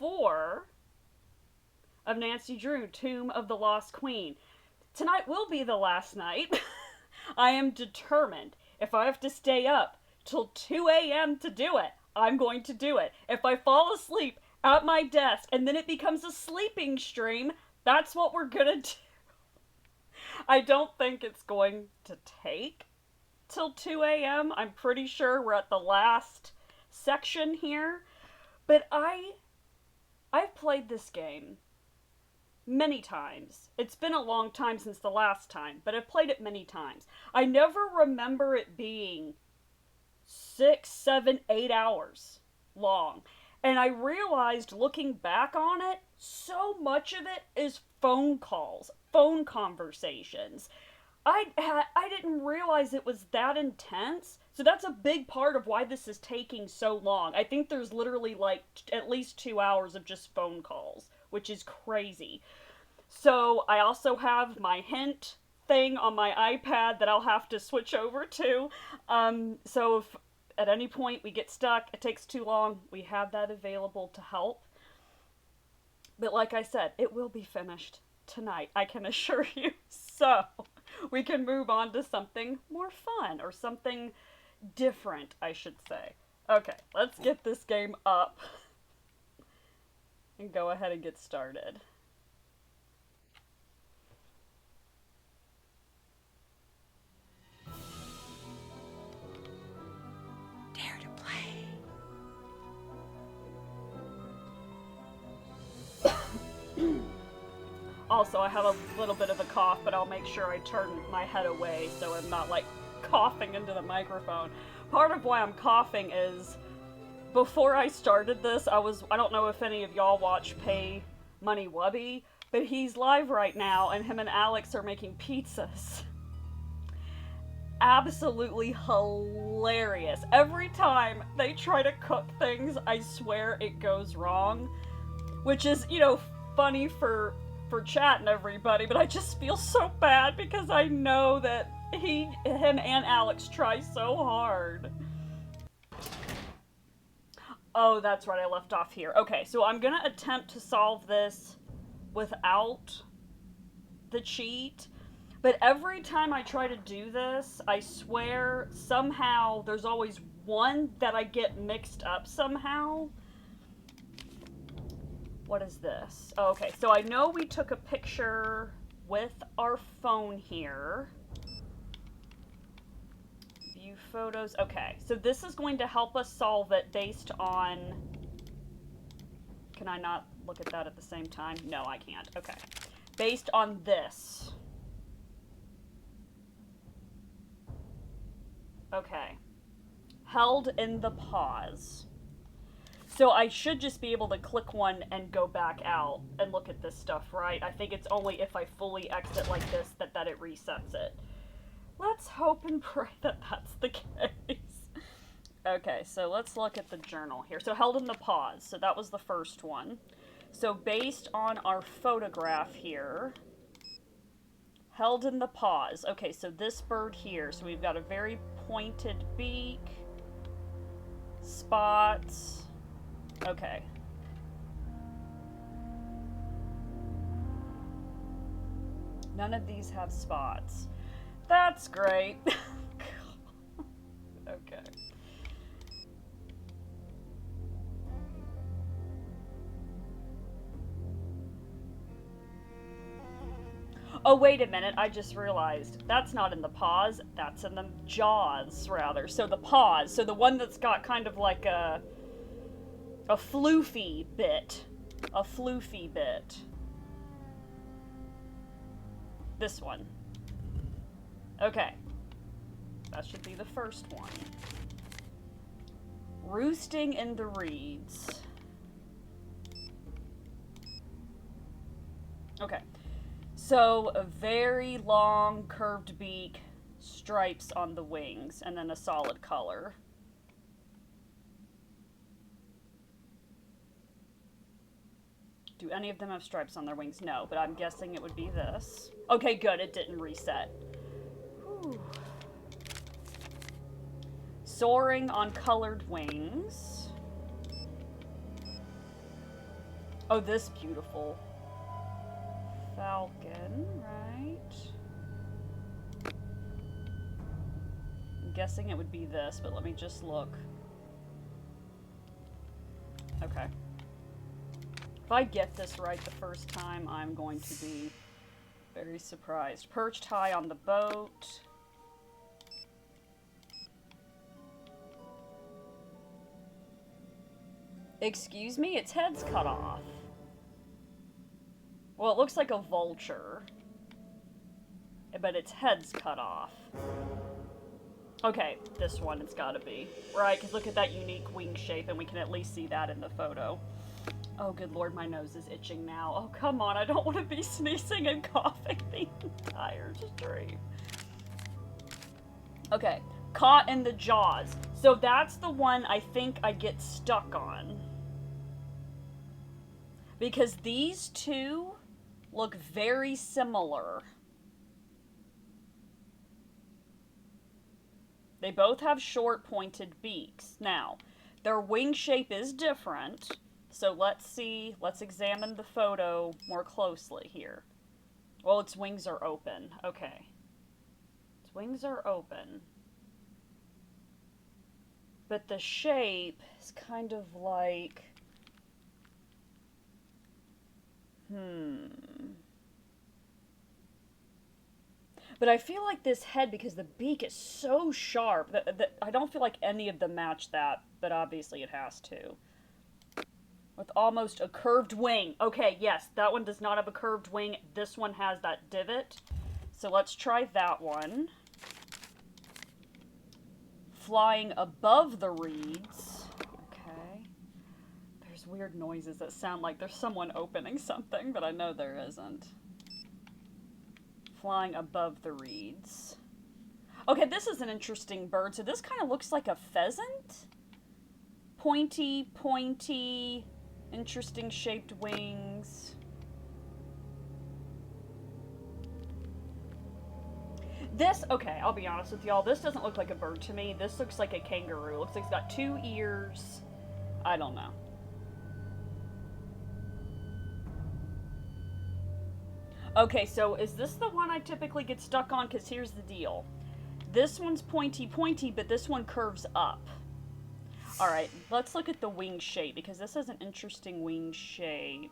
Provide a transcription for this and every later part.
4 of Nancy Drew, Tomb of the Lost Queen. Tonight will be the last night. I am determined. If I have to stay up till 2 a.m. to do it, I'm going to do it. If I fall asleep at my desk and then it becomes a sleeping stream, that's what we're gonna do. I don't think it's going to take till 2 a.m. I'm pretty sure we're at the last section here. But I've played this game many times. It's been a long time since the last time, but I've played it many times. I never remember it being 6, 7, 8 hours long. And I realized looking back on it, so much of it is phone calls, phone conversations. I didn't realize it was that intense. So that's a big part of why this is taking so long. I think there's literally like at least 2 hours of just phone calls, which is crazy. So I also have my hint thing on my iPad that I'll have to switch over to. So if at any point we get stuck, it takes too long, we have that available to help. But like I said, it will be finished tonight, I can assure you. So we can move on to something more fun, or something different, I should say. Okay, let's get this game up and go ahead and get started. Dare to play. Also, I have a little bit of a cough, but I'll make sure I turn my head away so I'm not like coughing into the microphone. Part of why I'm coughing is before I started this, I don't know if any of y'all watch Pay Money Wubby, but he's live right now and him and Alex are making pizzas. Absolutely hilarious. Every time they try to cook things, I swear it goes wrong. Which is, funny for chat and everybody, but I just feel so bad because I know that him and Alex try so hard. Oh, that's right, I left off here. Okay, so I'm gonna attempt to solve this without the cheat, but every time I try to do this, I swear somehow there's always one that I get mixed up somehow. What is this? Oh, okay, so I know we took a picture with our phone here. View photos. Okay, so this is going to help us solve it based on... Can I not look at that at the same time? No, I can't. Okay. Based on this. Okay. Held in the pause. So I should just be able to click one and go back out and look at this stuff, right? I think it's only if I fully exit like this that it resets it. Let's hope and pray that that's the case. Okay, so let's look at the journal here. So held in the pause, so that was the first one. So based on our photograph here, held in the pause. Okay, so this bird here, so we've got a very pointed beak, spots. Okay. None of these have spots. That's great. Okay. Oh, wait a minute, I just realized. That's not in the pause, that's in the jaws, rather. So the pause, so the one that's got kind of like a floofy bit. A floofy bit. This one. Okay. That should be the first one. Roosting in the reeds. Okay. So, a very long curved beak, stripes on the wings, and then a solid color. Do any of them have stripes on their wings? No, but I'm guessing it would be this. Okay, good, it didn't reset. Whew. Soaring on colored wings. Oh, this beautiful falcon, right? I'm guessing it would be this, but let me just look. Okay. If I get this right the first time, I'm going to be very surprised. Perched high on the boat. Excuse me? Its head's cut off. Well, it looks like a vulture. But its head's cut off. Okay, this one it's gotta be. Right, because look at that unique wing shape, and we can at least see that in the photo. Oh, good lord, my nose is itching now. Oh, come on, I don't want to be sneezing and coughing the entire stream. Okay, caught in the jaws. So that's the one I think I get stuck on. Because these two look very similar. They both have short pointed beaks. Now, their wing shape is different. So let's see, let's examine the photo more closely here. Well, its wings are open. Okay. Its wings are open. But the shape is kind of like... But I feel like this head, because the beak is so sharp, that I don't feel like any of them match that, but obviously it has to. With almost a curved wing. Okay, yes, that one does not have a curved wing. This one has that divot. So let's try that one. Flying above the reeds. Okay. There's weird noises that sound like there's someone opening something, but I know there isn't. Flying above the reeds. Okay, this is an interesting bird. So this kind of looks like a pheasant. Pointy, pointy, interesting shaped wings. This, okay, I'll be honest with y'all, this doesn't look like a bird to me. This looks like a kangaroo. Looks like it's got 2 ears. I don't know. Okay, so is this the one I typically get stuck on? Because here's the deal. This one's pointy, pointy, but this one curves up. Alright, let's look at the wing shape, because this is an interesting wing shape.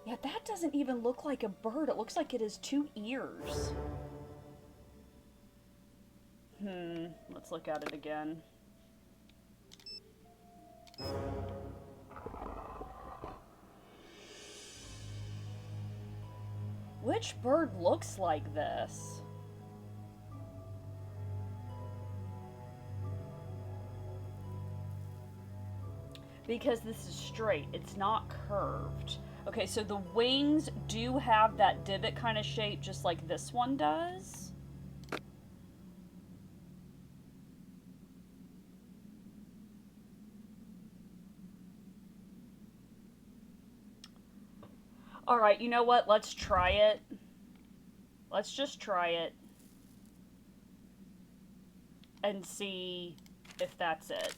Yeah, that doesn't even look like a bird. It looks like it has 2 ears. Let's look at it again. Which bird looks like this? Because this is straight, it's not curved. Okay, so the wings do have that divot kind of shape just like this one does. Alright, you know what? Let's try it. Let's just try it. And see if that's it.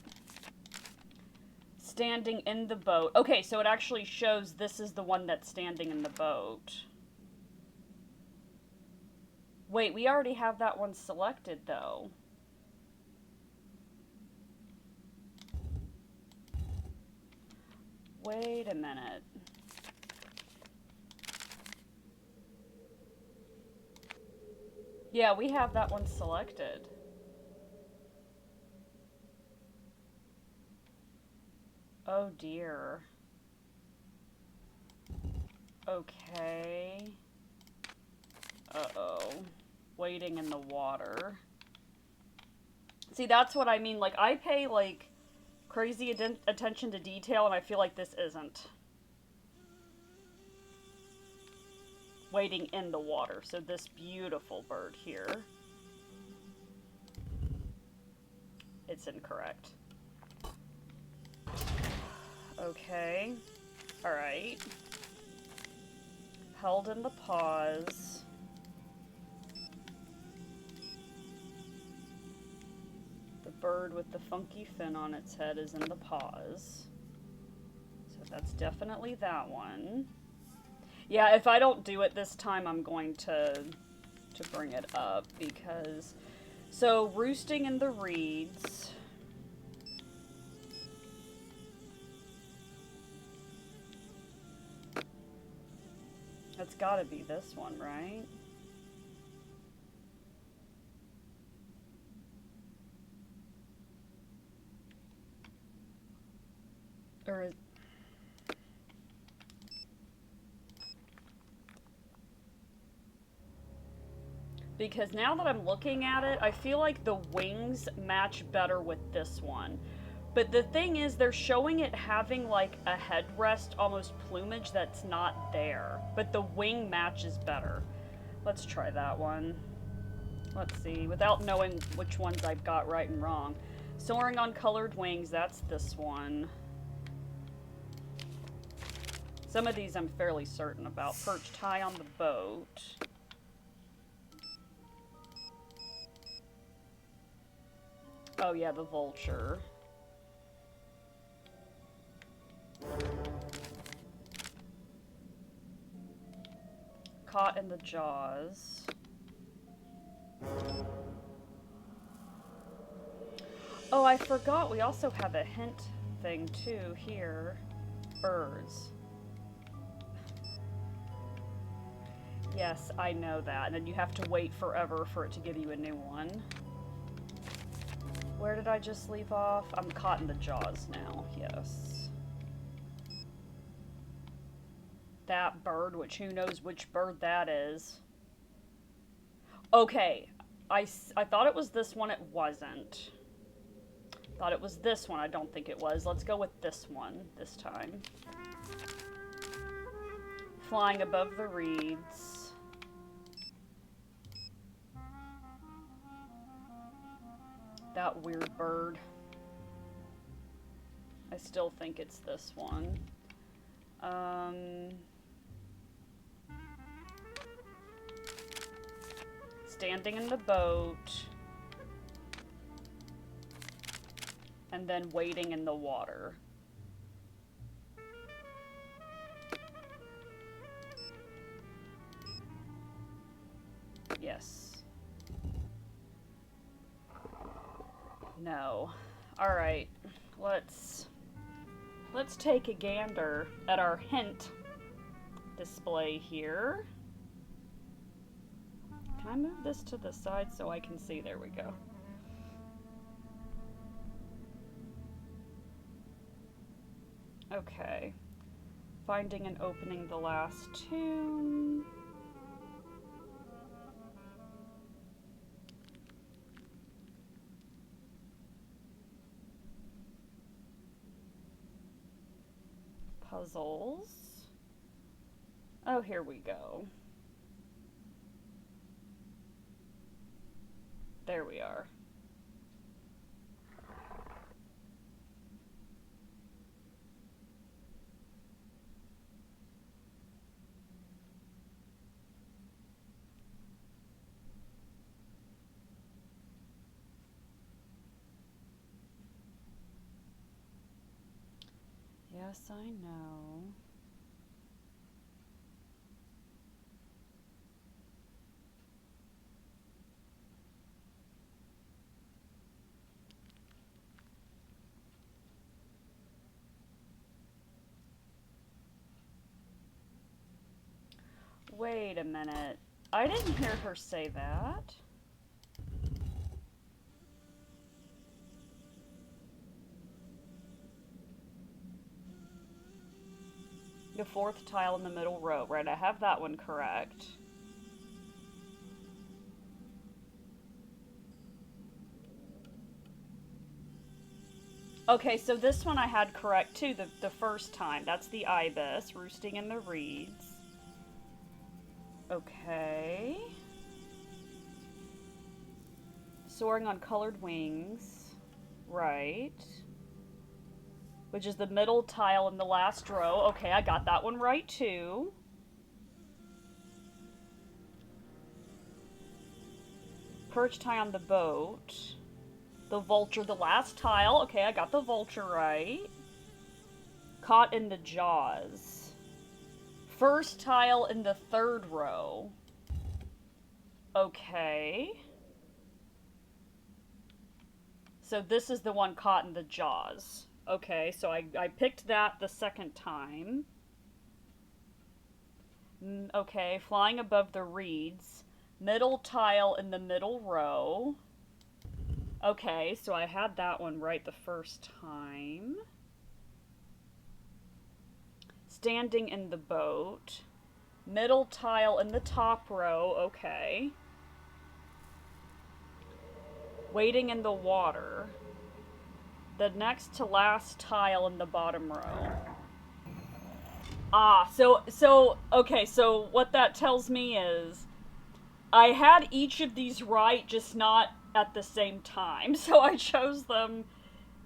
Standing in the boat. Okay, so it actually shows this is the one that's standing in the boat. Wait, we already have that one selected, though. Wait a minute. Yeah, we have that one selected. Oh dear. Okay. Uh-oh. Waiting in the water. See, that's what I mean. Like, I pay, like, crazy attention to detail, and I feel like this isn't. Waiting in the water. So this beautiful bird here. It's incorrect. Okay. Alright. Held in the paws. The bird with the funky fin on its head is in the paws. So that's definitely that one. Yeah, if I don't do it this time, I'm going to bring it up because... So, roosting in the reeds. That's gotta be this one, right? Or is... Because now that I'm looking at it, I feel like the wings match better with this one. But the thing is, they're showing it having like a headrest, almost plumage that's not there. But the wing matches better. Let's try that one. Let's see, without knowing which ones I've got right and wrong. Soaring on colored wings, that's this one. Some of these I'm fairly certain about. Perched high on the boat. Oh yeah, the vulture. Caught in the jaws. Oh, I forgot we also have a hint thing too here. Birds. Yes, I know that. And then you have to wait forever for it to give you a new one. Where did I just leave off? I'm caught in the jaws now, yes. That bird, which who knows which bird that is. Okay, I thought it was this one, it wasn't. Thought it was this one, I don't think it was. Let's go with this one this time. Flying above the reeds. That weird bird. I still think it's this one. Standing in the boat. And then waiting in the water. Yes. No. Alright. Let's take a gander at our hint display here. Can I move this to the side so I can see? There we go. Okay. Finding and opening the last tomb. Puzzles. Oh, here we go. There we are. Yes, I know. Wait a minute. I didn't hear her say that. The fourth tile in the middle row, right? I have that one correct. Okay, so this one I had correct too, the first time. That's the ibis, roosting in the reeds. Okay. Soaring on colored wings. Right. Which is the middle tile in the last row. Okay, I got that one right too. Perched high on the boat. The The vulture, the last tile. Okay, I got the vulture right. Caught in the jaws. First tile in the third row. Okay. So this is the one caught in the jaws. Okay, so I picked that the second time. Okay, flying above the reeds. Middle tile in the middle row. Okay, so I had that one right the first time. Standing in the boat. Middle tile in the top row. Okay. Waiting in the water. The next to last tile in the bottom row. Ah, okay, so what that tells me is I had each of these right, just not at the same time. So I chose them.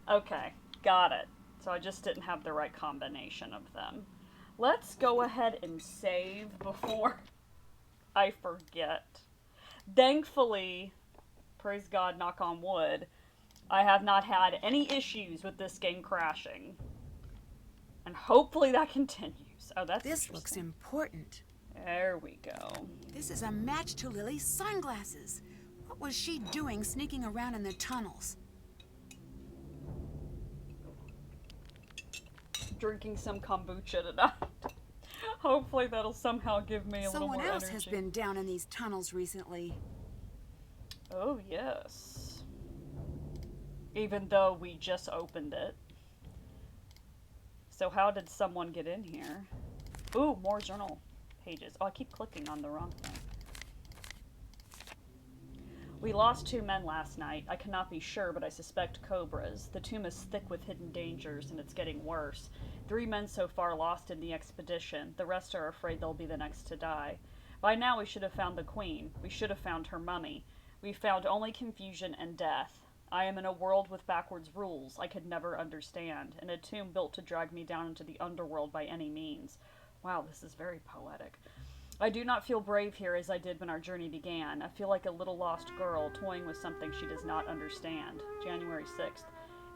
Okay, got it. So I just didn't have the right combination of them. Let's go ahead and save before I forget. Thankfully, praise God, knock on wood, I have not had any issues with this game crashing. And hopefully that continues. Oh, that's This looks important. There we go. This is a match to Lily's sunglasses. What was she doing sneaking around in the tunnels? Drinking some kombucha tonight. Hopefully that'll somehow give me a little more energy. Someone else has been down in these tunnels recently. Oh, yes. Even though we just opened it. So how did someone get in here? Ooh, more journal pages. Oh, I keep clicking on the wrong thing. We lost 2 men last night. I cannot be sure, but I suspect cobras. The tomb is thick with hidden dangers, and it's getting worse. 3 men so far lost in the expedition. The rest are afraid they'll be the next to die. By now we should have found the queen. We should have found her mummy. We found only confusion and death. I am in a world with backwards rules I could never understand, in a tomb built to drag me down into the underworld by any means. Wow, this is very poetic. I do not feel brave here as I did when our journey began. I feel like a little lost girl toying with something she does not understand. January 6th.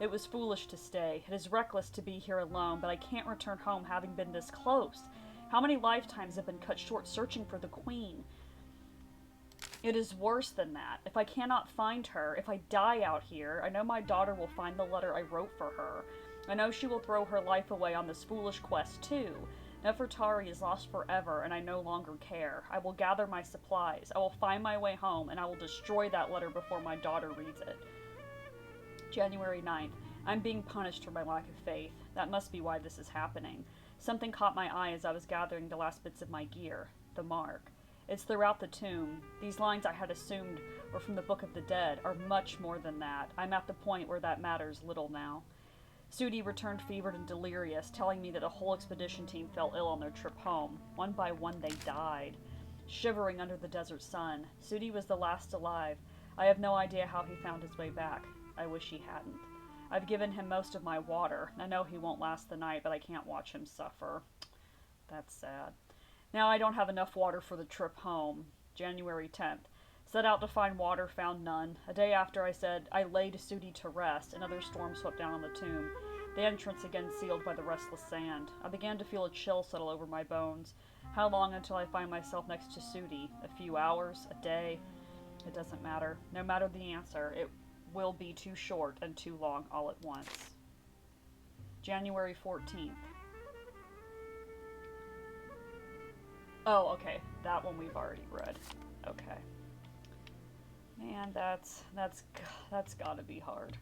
It was foolish to stay. It is reckless to be here alone, but I can't return home having been this close. How many lifetimes have been cut short searching for the queen? It is worse than that. If I cannot find her, if I die out here, I know my daughter will find the letter I wrote for her. I know she will throw her life away on this foolish quest, too. Nefertari is lost forever, and I no longer care. I will gather my supplies. I will find my way home, and I will destroy that letter before my daughter reads it. January 9th. I'm being punished for my lack of faith. That must be why this is happening. Something caught my eye as I was gathering the last bits of my gear. The mark. It's throughout the tomb. These lines I had assumed were from the Book of the Dead are much more than that. I'm at the point where that matters little now. Sudi returned fevered and delirious, telling me that a whole expedition team fell ill on their trip home. One by one they died, shivering under the desert sun. Sudi was the last alive. I have no idea how he found his way back. I wish he hadn't. I've given him most of my water. I know he won't last the night, but I can't watch him suffer. That's sad. Now I don't have enough water for the trip home. January 10th. Set out to find water, found none. A day after I said I laid Sudi to rest, another storm swept down on the tomb. The entrance again sealed by the restless sand. I began to feel a chill settle over my bones. How long until I find myself next to Sudi? A few hours? A day? It doesn't matter. No matter the answer, it will be too short and too long all at once. January 14th. Oh, okay. That one we've already read. Okay. Man, that's gotta be hard.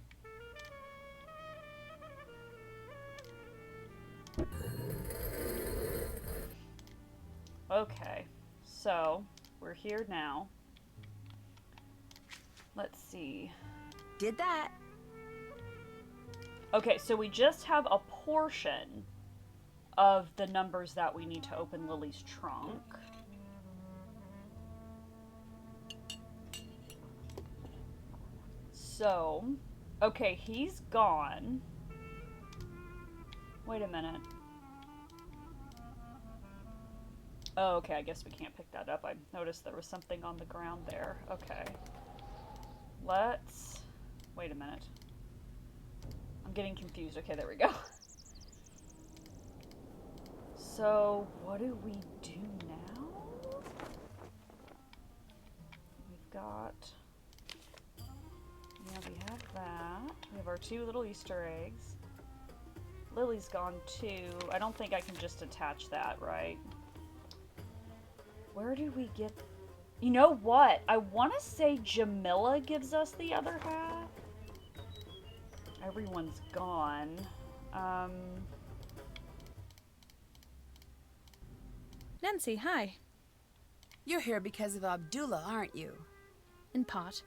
Okay, so we're here now. Let's see. Did that. Okay, so we just have a portion of the numbers that we need to open Lily's trunk. So, okay, he's gone. Wait a minute. Oh, okay, I guess we can't pick that up. I noticed there was something on the ground there. Okay. Let's Wait a minute. I'm getting confused. Okay, there we go. So, what do we do now? We've got... Yeah, we have that. We have our 2 little Easter eggs. Lily's gone too. I don't think I can just attach that, right? Where do we get... You know what? I want to say Jamila gives us the other half. Everyone's gone. Nancy, hi. You're here because of Abdullah, aren't you? In part.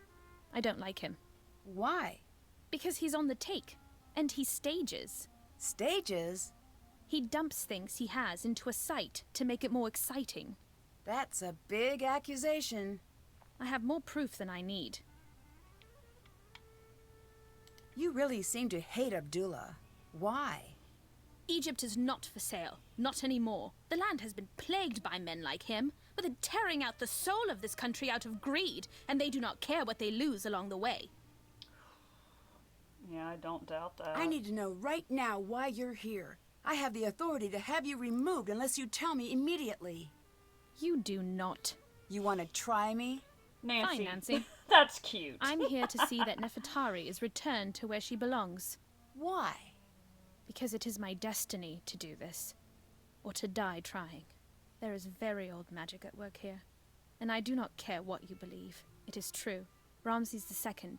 I don't like him. Why? Because he's on the take. And he stages. Stages? He dumps things he has into a site to make it more exciting. That's a big accusation. I have more proof than I need. You really seem to hate Abdullah. Why? Egypt is not for sale. Not anymore. The land has been plagued by men like him, with it tearing out the soul of this country out of greed, and they do not care what they lose along the way. Yeah, I don't doubt that. I need to know right now why you're here. I have the authority to have you removed unless you tell me immediately. You do not. You want to try me? Nancy. Fine, Nancy. That's cute. I'm here to see that Nefertari is returned to where she belongs. Why? Because it is my destiny to do this. Or to die trying. There is very old magic at work here. And I do not care what you believe. It is true. Ramses II.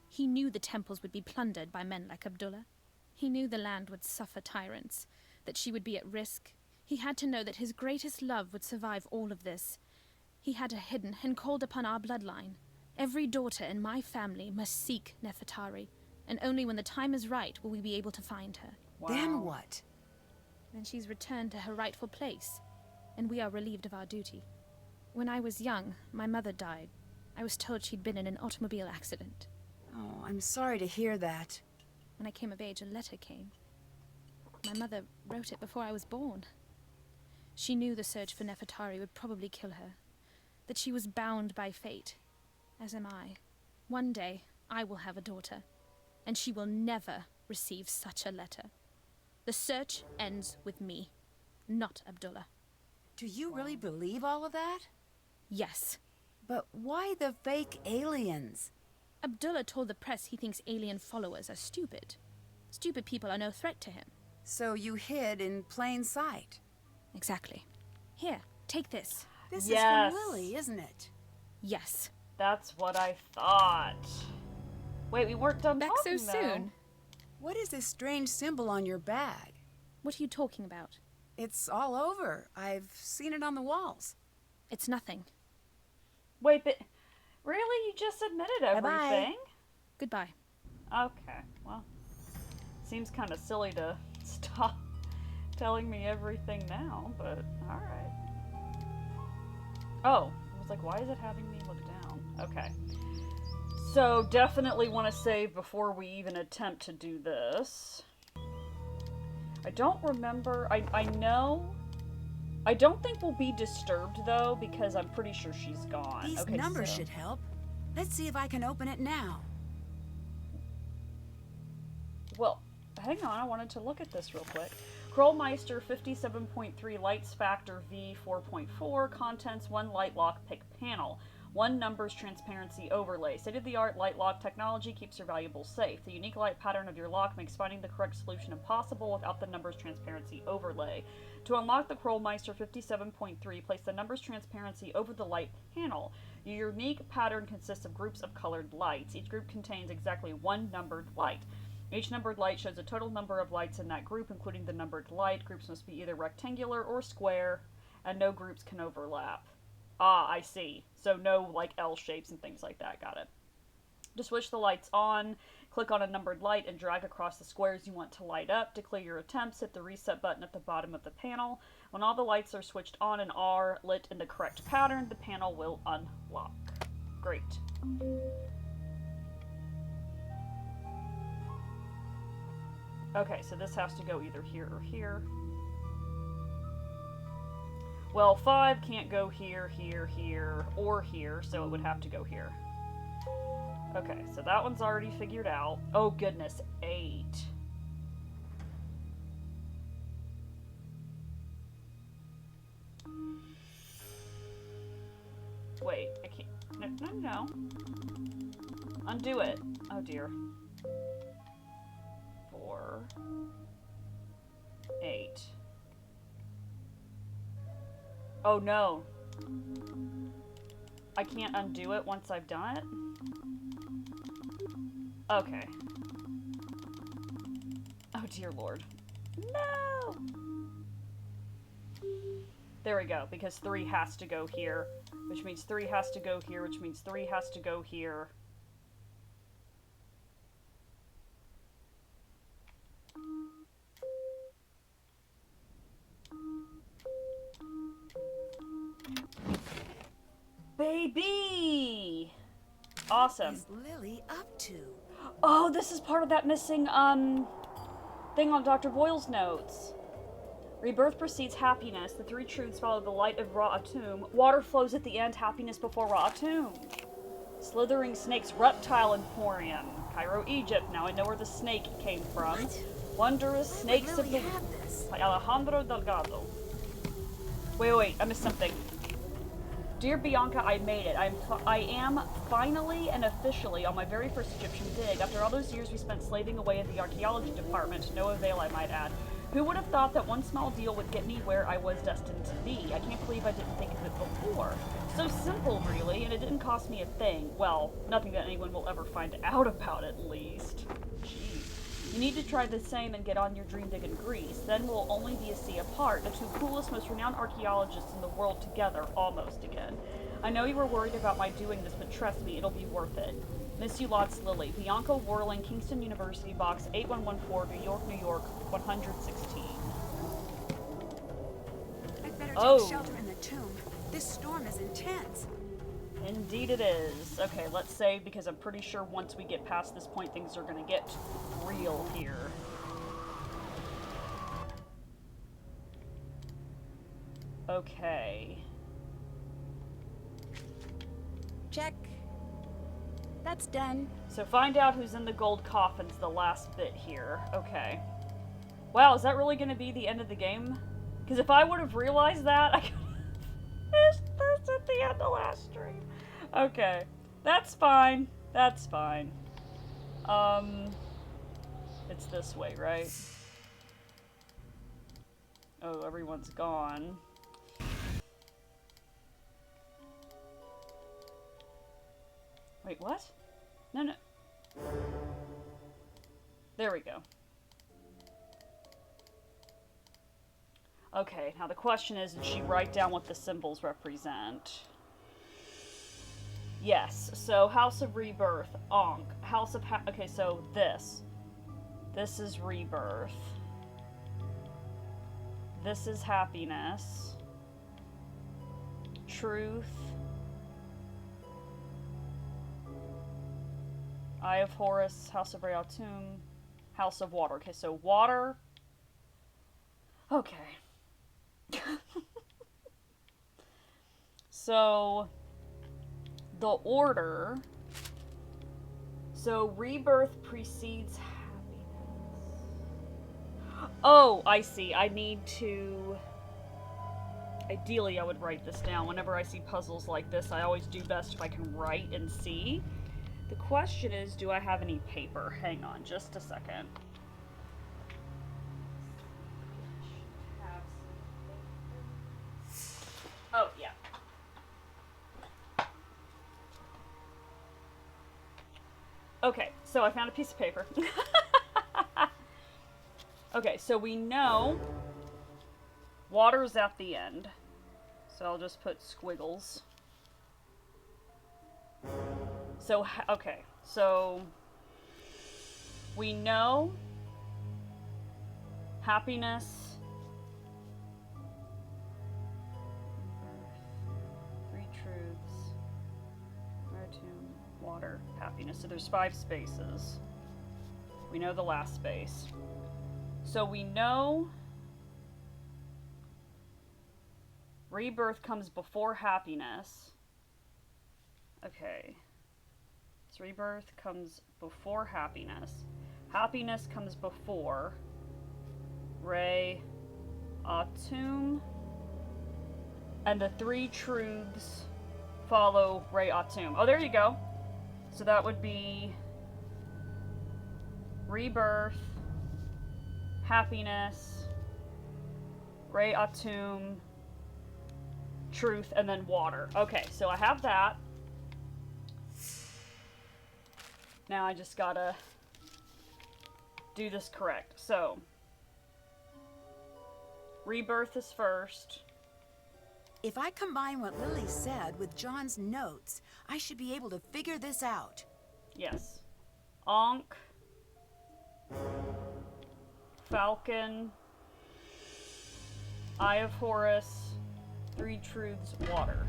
He knew the temples would be plundered by men like Abdullah. He knew the land would suffer tyrants, that she would be at risk. He had to know that his greatest love would survive all of this. He had her hidden and called upon our bloodline. Every daughter in my family must seek Nefertari, and only when the time is right will we be able to find her. Wow. Then what? Then she's returned to her rightful place, and we are relieved of our duty. When I was young, my mother died. I was told she'd been in an automobile accident. Oh, I'm sorry to hear that. When I came of age, a letter came. My mother wrote it before I was born. She knew the search for Nefertari would probably kill her, that she was bound by fate, as am I. One day, I will have a daughter, and she will never receive such a letter. The search ends with me, not Abdullah. Do you really believe all of that? Yes. But why the fake aliens? Abdullah told the press he thinks alien followers are stupid. Stupid people are no threat to him. So you hid in plain sight. Exactly. Here, take this. This Yes. is from Lily, isn't it? Yes. That's what I thought. Wait, we weren't done Back so talking, though. soon. What is this strange symbol on your bag? What are you talking about? It's all over. I've seen it on the walls. It's nothing. Wait, but really? You just admitted Bye-bye. everything? Goodbye. Okay, well, seems kind of silly to stop telling me everything now, but alright. Oh, I was like, why is it having me look down? Okay. So, definitely want to save before we even attempt to do this. I don't remember. I know. I don't think we'll be disturbed, though, because I'm pretty sure she's gone. These Okay, numbers so- should help. Let's see if I can open it now. Well, hang on, I wanted to look at this real quick. Krollmeister 57.3 Lights Factor V 4.4 contents 1 light lock pick panel. 1 numbers transparency overlay. State-of-the-art light lock technology keeps your valuables safe. The unique light pattern of your lock makes finding the correct solution impossible without the numbers transparency overlay. To unlock the Krollmeister 57.3, place the numbers transparency over the light panel. Your unique pattern consists of groups of colored lights. Each group contains exactly 1 numbered light. Each numbered light shows a total number of lights in that group, including the numbered light. Groups must be either rectangular or square, and no groups can overlap. Ah, I see. So no, like, L shapes and things like that. Got it. To switch the lights on, click on a numbered light and drag across the squares you want to light up. To clear your attempts, hit the reset button at the bottom of the panel. When all the lights are switched on and are lit in the correct pattern, the panel will unlock. Great. Okay, so this has to go either here or here. Well, 5 can't go here, here, here, or here, so it would have to go here. Okay, so that one's already figured out. Oh goodness, 8. Wait, I can't. No. Undo it. Oh dear. 4, 8. Oh no. I can't undo it once I've done it? Okay. Oh dear lord. No! There we go, because 3 has to go here, which means 3 has to go here, which means 3 has to go here. Baby! Awesome. What is Lily up to? Oh, this is part of that missing, thing on Dr. Boyle's notes. Rebirth precedes happiness. The 3 truths follow the light of Ra'atum. Water flows at the end. Happiness before Ra'atum. Slithering Snakes Reptile Emporium. Cairo, Egypt. Now I know where the snake came from. What? Wondrous Where would Snakes Lily of the... have this? By Alejandro Delgado. Wait, I missed something. Dear Bianca, I made it. I am finally and officially on my very first Egyptian dig. After all those years we spent slaving away at the archaeology department, to no avail I might add. Who would have thought that one small deal would get me where I was destined to be? I can't believe I didn't think of it before. So simple, really, and it didn't cost me a thing. Well, nothing that anyone will ever find out about, at least. Jeez. You need to try the same and get on your dream dig in Greece. Then we'll only be a sea apart, the 2 coolest, most renowned archaeologists in the world together, almost again. I know you were worried about my doing this, but trust me, it'll be worth it. Miss you lots, Lily. Bianca Whirling, Kingston University, Box 8114, New York, 116. I'd better Oh. take shelter in the tomb. This storm is intense. Indeed it is. Okay, let's save, because I'm pretty sure once we get past this point, things are gonna get real here. Okay. Check. That's done. So find out who's in the gold coffin's the last bit here. Okay. Wow, is that really gonna be the end of the game? Because if I would have realized that, I could have finished this at the end of last stream. Okay. That's fine. That's fine. It's this way, right? Oh, everyone's gone. Wait, what? No. There we go. Okay, now the question is, did she write down what the symbols represent? Yes, so House of Rebirth, Ankh, House of okay, so this is Rebirth. This is Happiness. Truth. Eye of Horus, House of Ra'atum, House of Water. Okay, so water. Okay. So, the order. So, rebirth precedes happiness. Oh, I see. I need to... Ideally, I would write this down. Whenever I see puzzles like this, I always do best if I can write and see. The question is, do I have any paper? Hang on just a second. Oh, yeah. Okay, so I found a piece of paper. Okay, so we know water's at the end. So I'll just put squiggles. So, okay, so we know happiness, 3 truths, Ra'atum, water, happiness. So there's 5 spaces. We know the last space. So we know rebirth comes before happiness. Okay. Rebirth comes before happiness. Happiness comes before Ray Atum. And the three truths follow Ray Atum. Oh, there you go. So that would be Rebirth, Happiness, Ray Atum, Truth, and then Water. Okay, so I have that. Now I just gotta do this correct. So, Rebirth is first. If I combine what Lily said with John's notes, I should be able to figure this out. Yes. Ankh, Falcon, Eye of Horus, Three Truths, Water.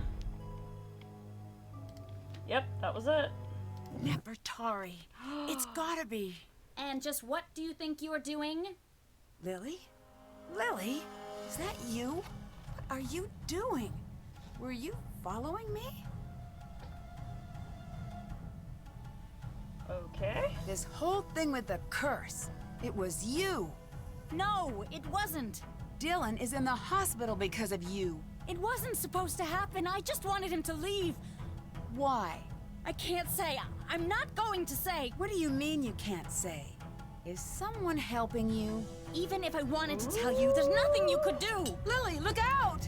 Yep, that was it. Nefertari. It's gotta be. And just what do you think you are doing? Lily? Lily? Is that you? What are you doing? Were you following me? Okay. This whole thing with the curse. It was you. No, it wasn't. Dylan is in the hospital because of you. It wasn't supposed to happen. I just wanted him to leave. Why? I can't say. I'm not going to say. What do you mean you can't say? Is someone helping you? Even if I wanted to tell you, there's nothing you could do. Lily, look out!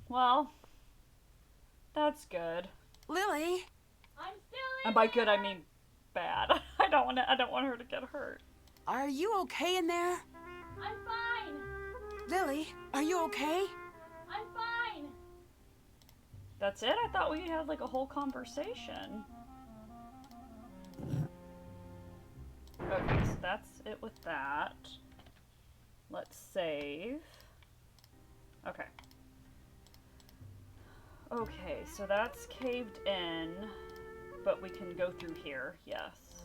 Well, that's good. Lily? I'm still And by good, I mean bad. I don't want her to get hurt. Are you okay in there? I'm fine. Lily, are you okay? I'm fine. That's it? I thought we had like a whole conversation. Okay, so that's it with that. Let's save. Okay. Okay, so that's caved in, but we can go through here, yes.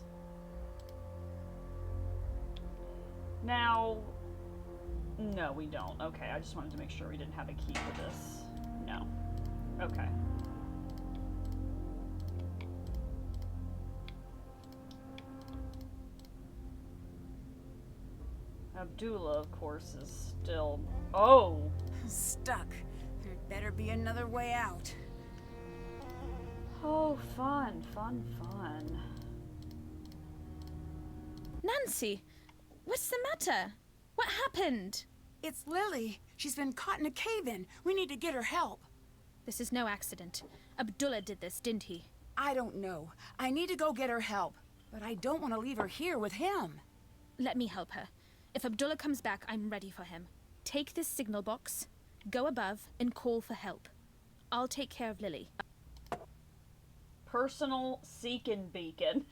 Now, no, we don't. Okay, I just wanted to make sure we didn't have a key for this. No. Okay. Abdullah, of course, is still... Oh! Stuck. There'd better be another way out. Oh, fun, fun, fun. Nancy, what's the matter? What happened? It's Lily. She's been caught in a cave-in. We need to get her help. This is no accident. Abdullah did this, didn't he? I don't know. I need to go get her help. But I don't want to leave her here with him. Let me help her. If Abdullah comes back, I'm ready for him. Take this signal box, go above, and call for help. I'll take care of Lily. Personal Seekin' Beacon.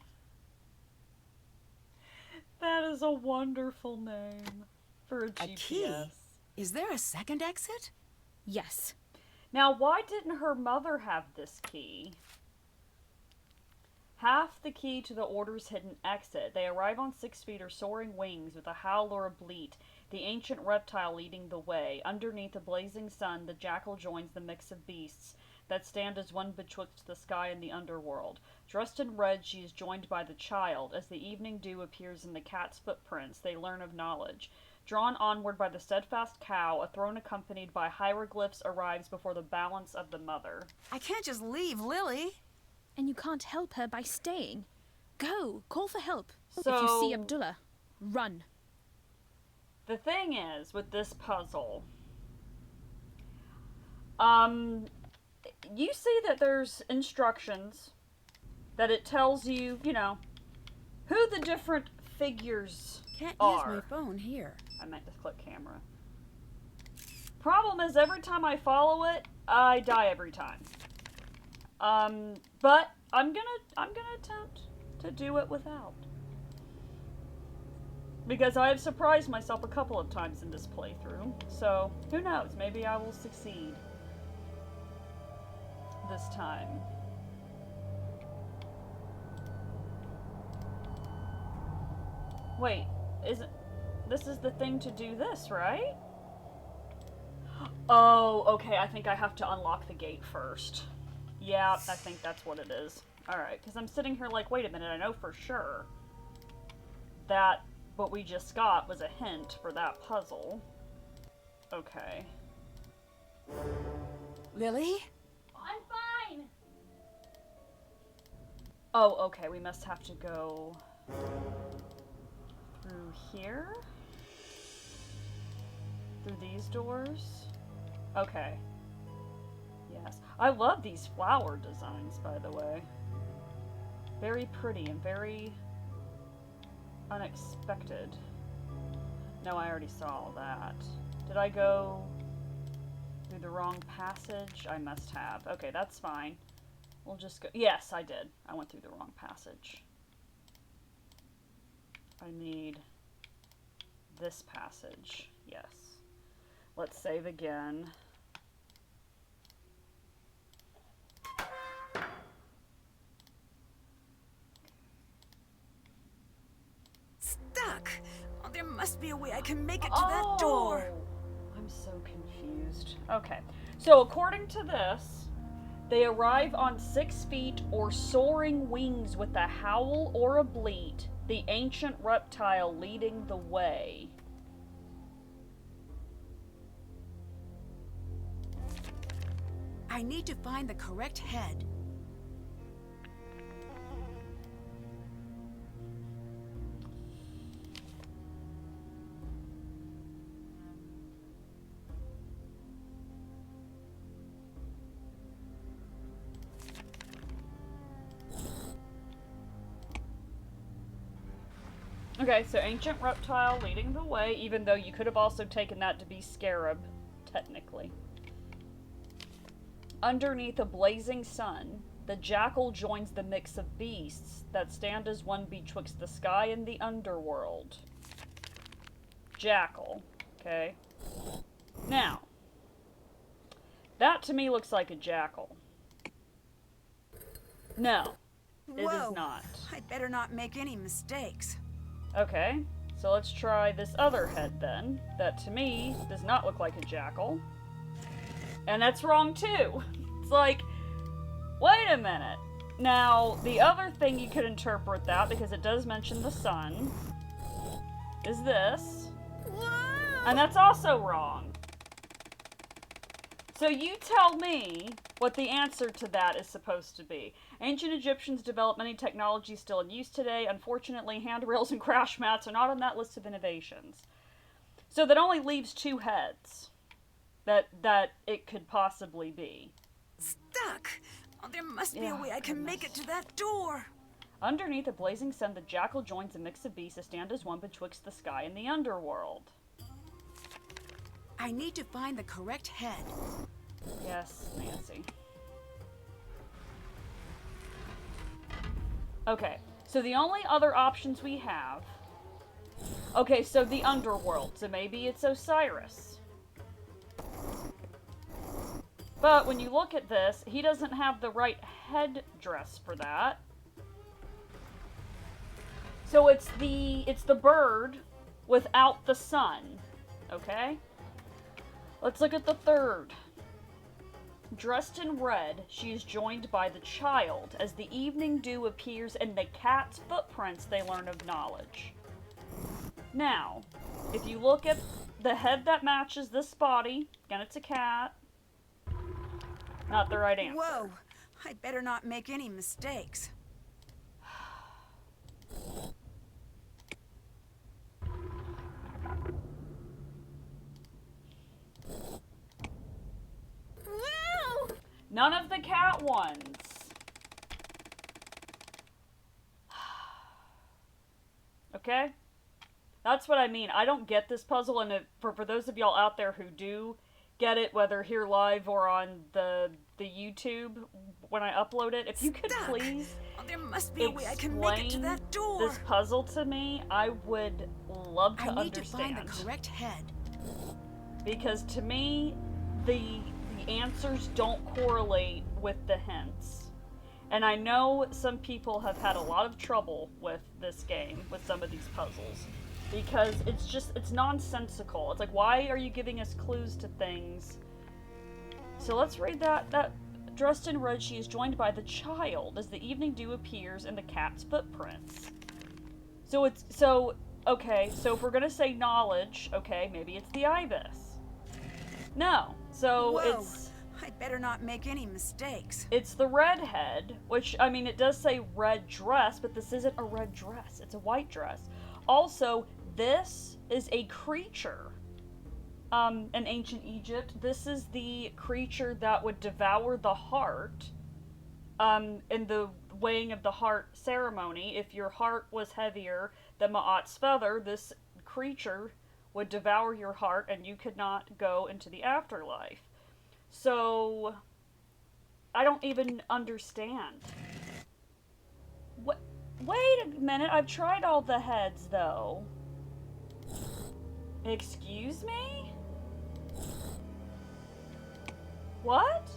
That is a wonderful name for a GPS. A key? Is there a second exit? Yes. Now, why didn't her mother have this key? Half the key to the Order's hidden exit. They arrive on 6 feet or soaring wings with a howl or a bleat, the ancient reptile leading the way. Underneath a blazing sun, the jackal joins the mix of beasts that stand as one betwixt the sky and the underworld. Dressed in red, she is joined by the child. As the evening dew appears in the cat's footprints, they learn of knowledge. Drawn onward by the steadfast cow, a throne accompanied by hieroglyphs arrives before the balance of the mother. I can't just leave Lily. And you can't help her by staying. Go, call for help. If So- you see Abdullah, run. The thing is, with this puzzle, you see that there's instructions that it tells you, you know, who the different figures Can't are. use my phone here. I meant to click camera. Problem is, every time I follow it, I die every time. But I'm gonna attempt to do it without. Because I have surprised myself a couple of times in this playthrough, so who knows, maybe I will succeed this time. Wait, this is the thing to do this, right? Oh, okay, I think I have to unlock the gate first. Yeah, I think that's what it is. Alright, because I'm sitting here like, wait a minute, I know for sure that what we just got was a hint for that puzzle. Okay. Lily? I'm fine. Oh, okay, we must have to go through here? Through these doors? Okay. Yes. I love these flower designs, by the way. Very pretty and very unexpected. No, I already saw all that. Did I go through the wrong passage? I must have. Okay, that's fine. We'll just go. Yes, I did. I went through the wrong passage. I need this passage. Yes. Let's save again. Stuck! Oh, there must be a way I can make it to that door. I'm so confused. Okay. So according to this, they arrive on 6 feet or soaring wings with a howl or a bleat, the ancient reptile leading the way. I need to find the correct head. Okay, so ancient reptile leading the way, even though you could have also taken that to be scarab, technically. Underneath a blazing sun, the jackal joins the mix of beasts that stand as one betwixt the sky and the underworld. Jackal, okay? Now, that to me looks like a jackal. No, it Whoa. is not. I'd better not make any mistakes. Okay, so let's try this other head then, that to me does not look like a jackal. And that's wrong too. It's like, wait a minute. Now, the other thing you could interpret that, because it does mention the sun, is this. Whoa! And that's also wrong. So you tell me what the answer to that is supposed to be. Ancient Egyptians developed many technologies still in use today. Unfortunately, handrails and crash mats are not on that list of innovations. So that only leaves 2 heads that it could possibly be. Stuck! Oh, there must be a way I can make it to that door. Underneath a blazing sun, the jackal joins a mix of beasts to stand as one betwixt the sky and the underworld. I need to find the correct head. Yes, Nancy. Okay, so the only other options we have... Okay, so the underworld, so maybe it's Osiris. But when you look at this, he doesn't have the right headdress for that. So it's the bird without the sun, okay? Let's look at the third. Dressed in red, she is joined by the child. As the evening dew appears in the cat's footprints, they learn of knowledge. Now, if you look at the head that matches this body, again it's a cat, not the right answer. Whoa! I'd better not make any mistakes. Woo! None of the cat ones. Okay? That's what I mean. I don't get this puzzle, and for those of y'all out there who do get it, whether here live or on the YouTube when I upload it, if you could Stuck. please Oh, there must be a way I can make it to that door. this puzzle to me, I would love to I need understand. to find the correct head. Because to me, the answers don't correlate with the hints. And I know some people have had a lot of trouble with this game, with some of these puzzles, because it's nonsensical. It's like, why are you giving us clues to things So let's read that. Dressed in red, she is joined by the child as the evening dew appears in the cat's footprints. Okay, so if we're gonna say knowledge, okay, maybe it's the ibis. No, so Whoa. I'd better not make any mistakes. it's the redhead, which, I mean, it does say red dress, but this isn't a red dress, it's a white dress. Also, this is a creature. In ancient Egypt, this is the creature that would devour the heart, in the weighing of the heart ceremony. If your heart was heavier than Ma'at's feather, this creature would devour your heart and you could not go into the afterlife. So, I don't even understand. What? Wait a minute, I've tried all the heads, though. Excuse me? What?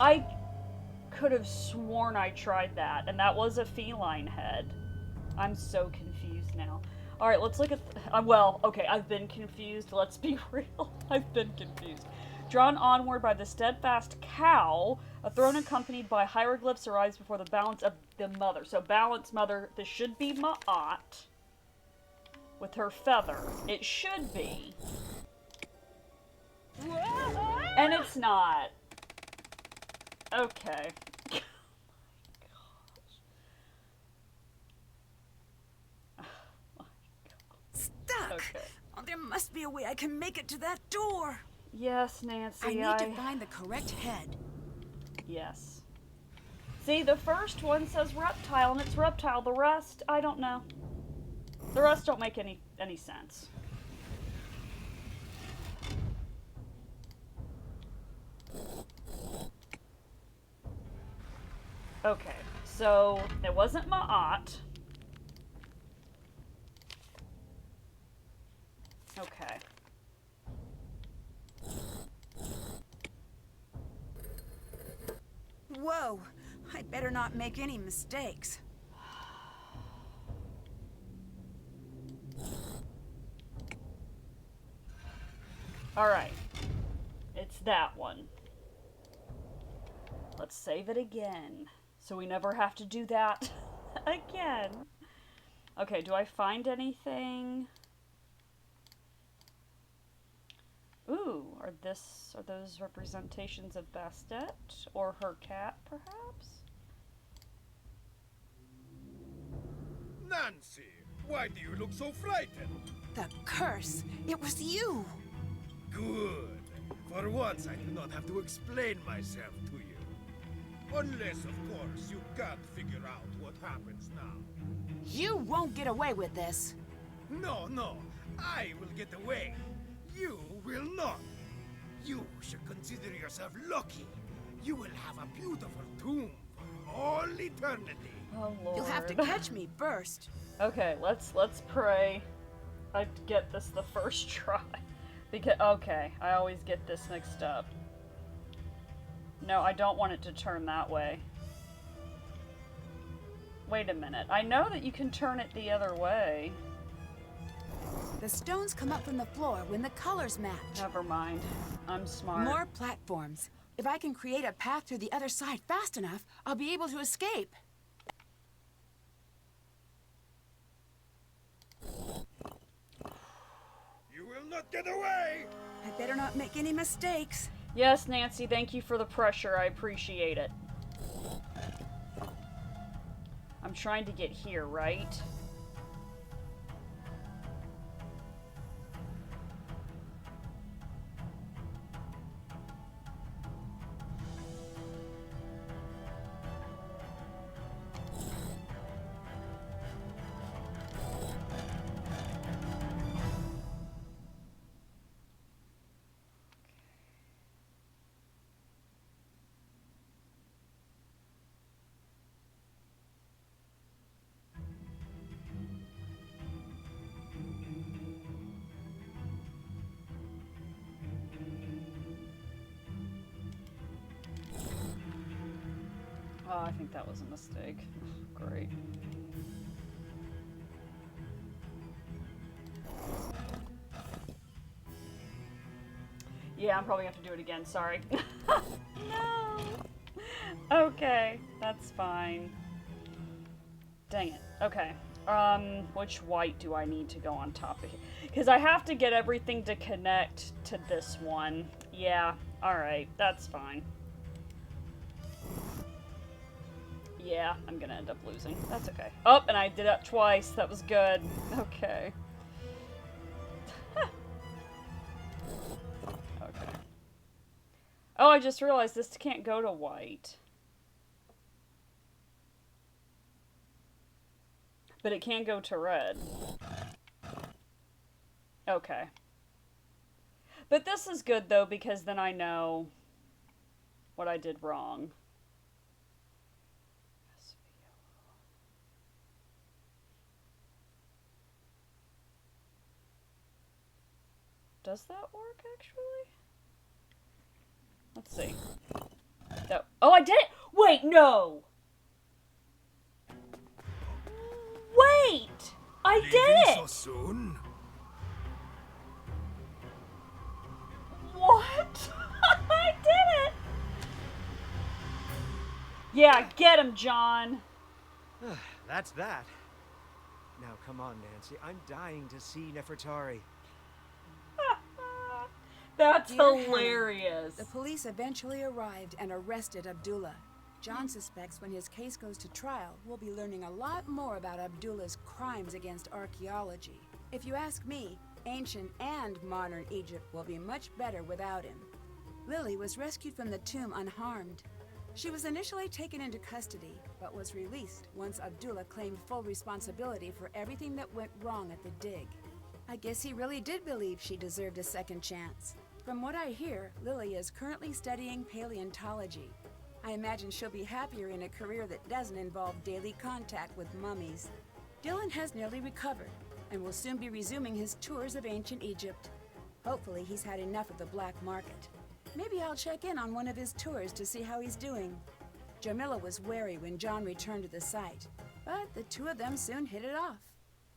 I could have sworn I tried that, and that was a feline head. I'm so confused now. Alright, let's look at... well, okay, I've been confused. Let's be real. I've been confused. Drawn onward by the steadfast cow, a throne accompanied by hieroglyphs arrives before the balance of the mother. So, balance mother, this should be Ma'at. With her feather. It should be. And it's not. Okay. Oh my gosh. Oh my god. Stuck! Okay. Oh, there must be a way I can make it to that door. Yes, Nancy, I need to find the correct head. Yes. See, the first one says reptile, and it's reptile. The rest, I don't know. The rest don't make any sense. Okay, so it wasn't Ma'at. Okay. Whoa! I'd better not make any mistakes. Alright. It's that one. Let's save it again, so we never have to do that again. Okay, do I find anything? Ooh, are those representations of Bastet? Or her cat, perhaps? Nancy, why do you look so frightened? The curse! It was you! Good. For once, I do not have to explain myself to you. Unless, of course, you can't figure out what happens now. You won't get away with this. No, I will get away. You will not. You should consider yourself lucky. You will have a beautiful tomb for all eternity. Oh Lord. You'll have to catch me first. Okay, let's pray I get this the first try. Because, okay, I always get this mixed up. No, I don't want it to turn that way. Wait a minute. I know that you can turn it the other way. The stones come up from the floor when the colors match. Never mind. I'm smart. More platforms. If I can create a path to the other side fast enough, I'll be able to escape. You will not get away! I better not make any mistakes. Yes, Nancy, thank you for the pressure. I appreciate it. I'm trying to get here, right? Oh, I think that was a mistake. Great. Yeah, I'm probably gonna have to do it again, sorry. No! Okay, that's fine. Dang it. Okay. Which white do I need to go on top of here? Because I have to get everything to connect to this one. Yeah, alright, that's fine. Yeah, I'm gonna end up losing. That's okay. Oh, and I did that twice. That was good. Okay. Okay. Oh, I just realized this can't go to white. But it can go to red. Okay. But this is good, though, because then I know what I did wrong. Does that work, actually? Let's see. Oh, I did it! Wait, no! Wait! I did Leaving so it! soon? What? I did it! Yeah, get him, John. That's that. Now come on, Nancy. I'm dying to see Nefertari. That's Dear Hannah, hilarious. the police eventually arrived and arrested Abdullah. John suspects when his case goes to trial, we'll be learning a lot more about Abdullah's crimes against archaeology. If you ask me, ancient and modern Egypt will be much better without him. Lily was rescued from the tomb unharmed. She was initially taken into custody, but was released once Abdullah claimed full responsibility for everything that went wrong at the dig. I guess he really did believe she deserved a second chance. From what I hear, Lily is currently studying paleontology. I imagine she'll be happier in a career that doesn't involve daily contact with mummies. Dylan has nearly recovered and will soon be resuming his tours of ancient Egypt. Hopefully he's had enough of the black market. Maybe I'll check in on one of his tours to see how he's doing. Jamila was wary when John returned to the site, but the two of them soon hit it off.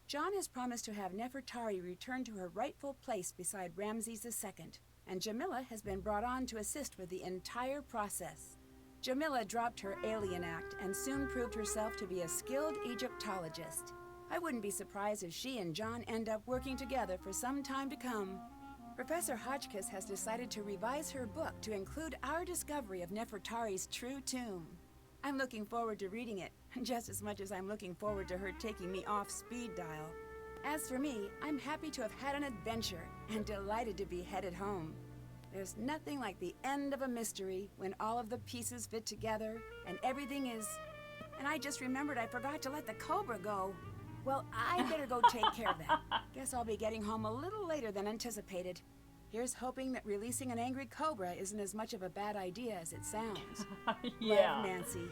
John has promised to have Nefertari return to her rightful place beside Ramses II, and Jamila has been brought on to assist with the entire process. Jamila dropped her alien act and soon proved herself to be a skilled Egyptologist. I wouldn't be surprised if she and John end up working together for some time to come. Professor Hotchkiss has decided to revise her book to include our discovery of Nefertari's true tomb. I'm looking forward to reading it, just as much as I'm looking forward to her taking me off speed dial. As for me, I'm happy to have had an adventure and delighted to be headed home. There's nothing like the end of a mystery when all of the pieces fit together and everything is... And I just remembered I forgot to let the cobra go. Well, I better go take care of that. Guess I'll be getting home a little later than anticipated. Here's hoping that releasing an angry cobra isn't as much of a bad idea as it sounds. Yeah. Love, Nancy.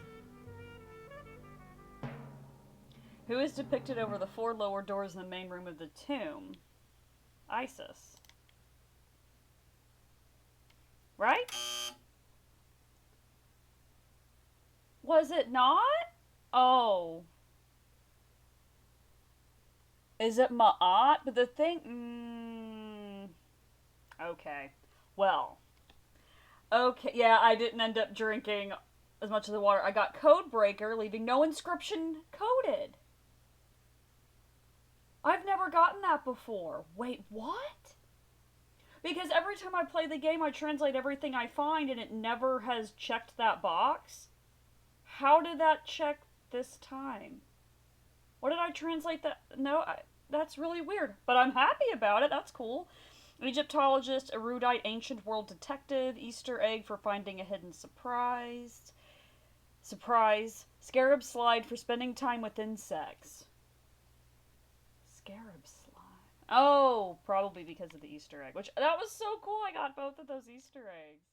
Who is depicted over the 4 lower doors in the main room of the tomb? Isis. Right? Was it not? Oh. Is it Ma'at? But the thing... Okay. Well. Okay, yeah, I didn't end up drinking as much of the water. I got Code Breaker, leaving no inscription coded. I've never gotten that before. Wait, what? Because every time I play the game, I translate everything I find, and it never has checked that box. How did that check this time? What did I translate that? No, that's really weird. But I'm happy about it. That's cool. Egyptologist, erudite, ancient world detective, Easter egg for finding a hidden surprise. Surprise. Scarab slide for spending time with insects. Scarab slide. Oh, probably because of the Easter egg. Which, that was so cool. I got both of those Easter eggs.